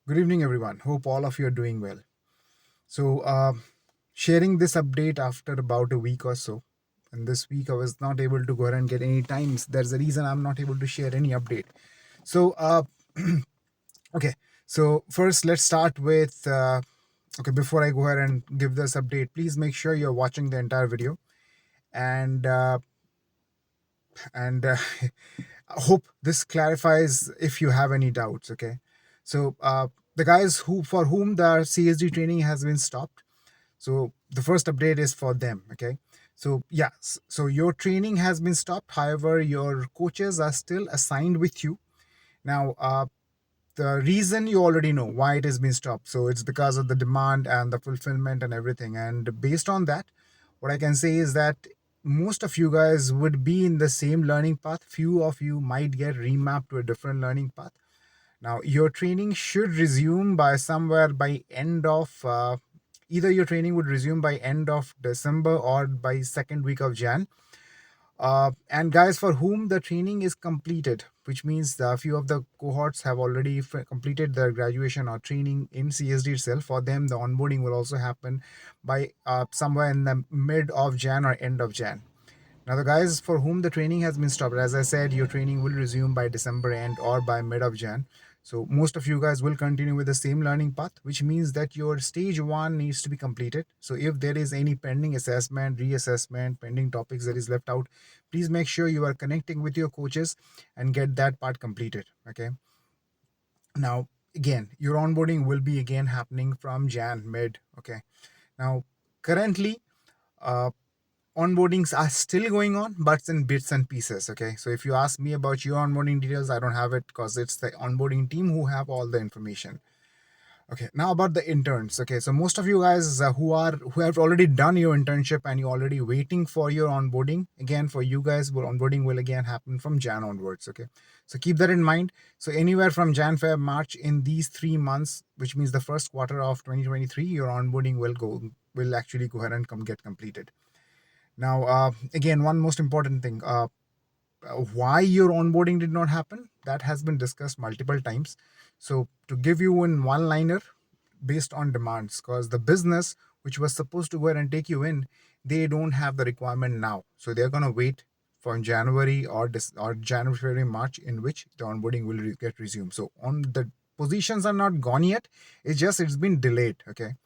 Good evening, everyone. Hope all of you are doing well. So, sharing this update after about a week or so. And this week, I was not able to go ahead and get any times. There's a reason I'm not able to share any update. So, okay. So, first, let's start with. Okay, before I go ahead and give this update, please make sure you're watching the entire video. And I hope this clarifies if you have any doubts. Okay. So, the guys who for whom the CSD training has been stopped. So the first update is for them. Okay. So yes, so your training has been stopped. However, your coaches are still assigned with you. Now, the reason you already know why it has been stopped. So it's because of the demand and the fulfillment and everything. And based on that, what I can say is that most of you guys would be in the same learning path. Few of you might get remapped to a different learning path. Now, your training should resume by somewhere by end of either your training would resume by end of December or by second week of Jan. And guys, for whom the training is completed, which means a few of the cohorts have already completed their graduation or training in CSD itself. For them, the onboarding will also happen by somewhere in the mid of Jan or end of Jan. Now, the guys for whom the training has been stopped, as I said, your training will resume by December end or by mid of Jan. So, most of you guys will continue with the same learning path, which means that your stage one needs to be completed. So, if there is any pending assessment, reassessment, pending topics that is left out, please make sure you are connecting with your coaches and get that part completed. Okay. Now, again, your onboarding will be again happening from Jan mid. Okay. Now, currently, uh, onboardings are still going on, but it's in bits and pieces. Okay. So if you ask me about your onboarding details, I don't have it because it's the onboarding team who have all the information. Okay. Now about the interns. Okay. So most of you guys who have already done your internship and you're already waiting for your onboarding. Again, for you guys, onboarding will again happen from Jan onwards. Okay. So keep that in mind. So anywhere from Jan, Feb, March in these 3 months, which means the first quarter of 2023, your onboarding will actually go ahead and get completed. Now, again, one most important thing, why your onboarding did not happen, that has been discussed multiple times. So, to give you in one liner, based on demands, because the business which was supposed to go ahead and take you in, they don't have the requirement now. So, they're going to wait for January or January, February, March, in which the onboarding will get resumed. So, on the positions are not gone yet. It's been delayed. Okay.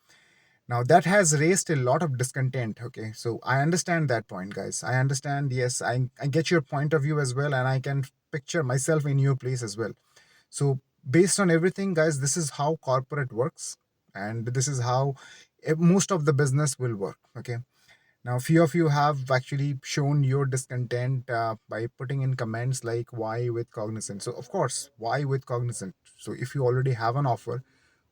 Now that has raised a lot of discontent. Okay, so I understand that point, guys. I understand. Yes, I get your point of view as well, and I can picture myself in your place as well. So based on everything, guys, this is how corporate works, and this is how most of the business will work. Okay. Now, few of you have actually shown your discontent by putting in comments like "Why with Cognizant?" So, of course, why with Cognizant? So, if you already have an offer,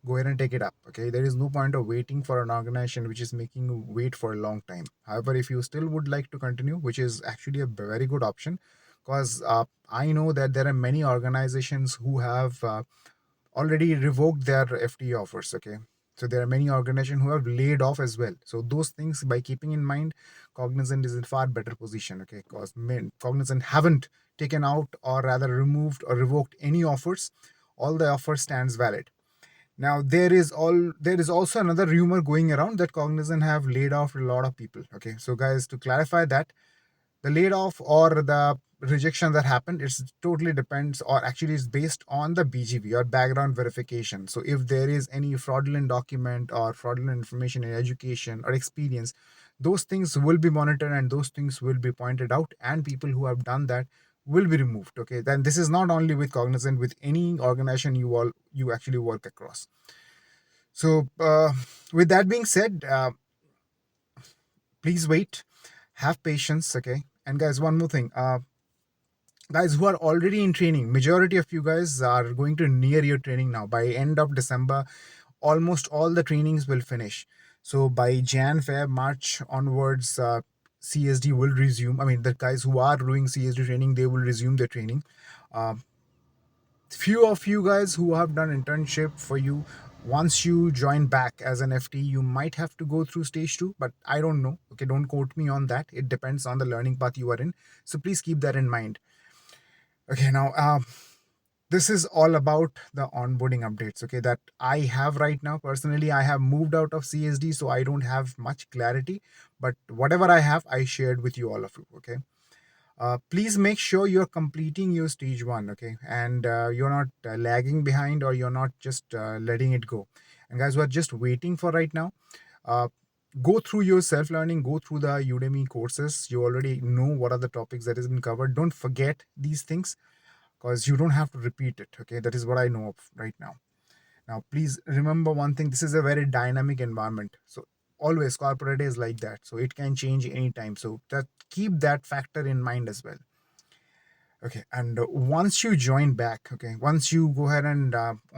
go ahead and take it up. Okay, there is no point of waiting for an organization which is making you wait for a long time. However, if you still would like to continue, which is actually a very good option, because I know that there are many organizations who have already revoked their FTE offers. Okay. So there are many organizations who have laid off as well. So those things, by keeping in mind, Cognizant is in far better position. Okay, because Cognizant haven't taken out or rather removed or revoked any offers. All the offers stands valid. Now there is also another rumor going around that Cognizant have laid off a lot of people. Okay, so guys, to clarify that, the laid off or the rejection that happened, it's totally depends, or actually is based on the BGV or background verification. So if there is any fraudulent document or fraudulent information in education or experience, those things will be monitored and those things will be pointed out, and people who have done that will be removed. Okay, then this is not only with Cognizant, with any organization you actually work across. So with that being said, please wait, have patience. Okay, and guys, one more thing, guys who are already in training, majority of you guys are going to near your training now. By end of December, almost all the trainings will finish. So by Jan, Feb, March onwards, CSD will resume. I mean, the guys who are doing CSD training, they will resume their training. Few of you guys who have done internship, for you, once you join back as an FT, you might have to go through stage 2, but I don't know. Okay, don't quote me on that. It depends on the learning path you are in, so please keep that in mind. Okay, now This is all about the onboarding updates, okay, that I have right now. Personally, I have moved out of CSD, so I don't have much clarity, but whatever I have, I shared with you, all of you, okay. Please make sure you're completing your stage one, okay, and you're not lagging behind, or you're not just letting it go. And guys who are just waiting for right now, uh, go through your self learning, go through the Udemy courses. You already know what are the topics that has been covered. Don't forget these things, because you don't have to repeat it, okay. That is what I know of right now. Now please remember one thing: this is a very dynamic environment, so always corporate is like that, so it can change anytime, so that keep that factor in mind as well. Okay, and once you join back, okay, once you go ahead and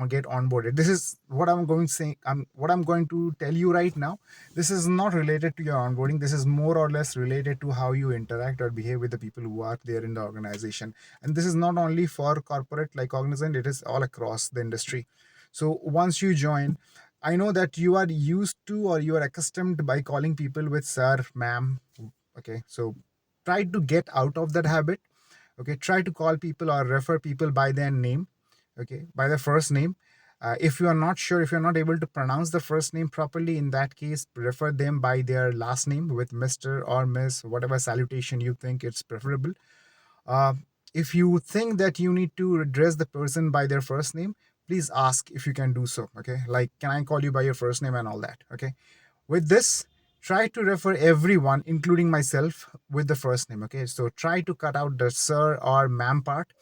get onboarded, this is what I'm going to say. What I'm going to tell you right now. This is not related to your onboarding. This is more or less related to how you interact or behave with the people who are there in the organization. And this is not only for corporate like Cognizant; it is all across the industry. So once you join, I know that you are used to, or you are accustomed by calling people with sir, ma'am. Okay, so try to get out of that habit. Okay, try to call people or refer people by their name, okay, by their first name. If you are not sure, if you're not able to pronounce the first name properly, in that case refer them by their last name with Mr. or Miss, whatever salutation you think it's preferable. uh, if you think that you need to address the person by their first name, please ask if you can do so, okay, like, can I call you by your first name and all that, okay. With this, try to refer everyone, including myself, with the first name. Okay, so try to cut out the sir or ma'am part,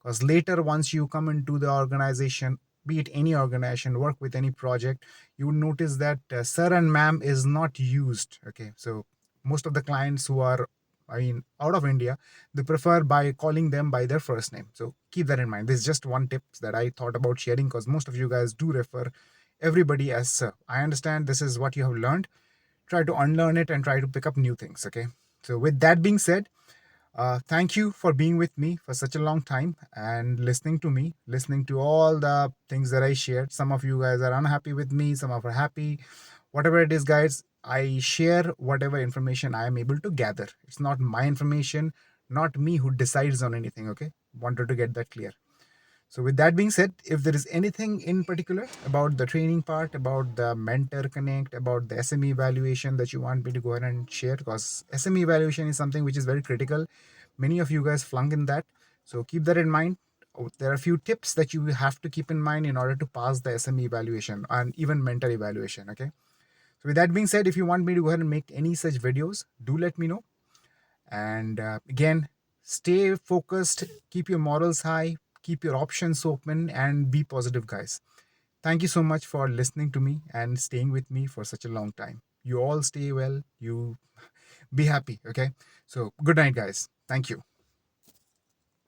because later, once you come into the organization, be it any organization, work with any project, you will notice that sir and ma'am is not used. Okay, so most of the clients who are, I mean, out of India, they prefer by calling them by their first name. So keep that in mind. This is just one tip that I thought about sharing, because most of you guys do refer everybody as sir. I understand this is what you have learned. Try to unlearn it and try to pick up new things, okay. So with that being said, thank you for being with me for such a long time and listening to me, listening to all the things that I shared. Some of you guys are unhappy with me, some of are happy. Whatever it is, guys, I share whatever information I am able to gather. It's not my information, not me who decides on anything, okay. Wanted to get that clear. So, with that being said, if there is anything in particular about the training part, about the mentor connect, about the SME evaluation that you want me to go ahead and share, because SME evaluation is something which is very critical. Many of you guys flunk in that. So, keep that in mind. There are a few tips that you have to keep in mind in order to pass the SME evaluation and even mentor evaluation. Okay. So, with that being said, if you want me to go ahead and make any such videos, do let me know. And again, stay focused, keep your morals high, keep your options open, and be positive, guys. Thank you so much for listening to me and staying with me for such a long time. You all stay well, you be happy, okay? So, good night, guys. Thank you.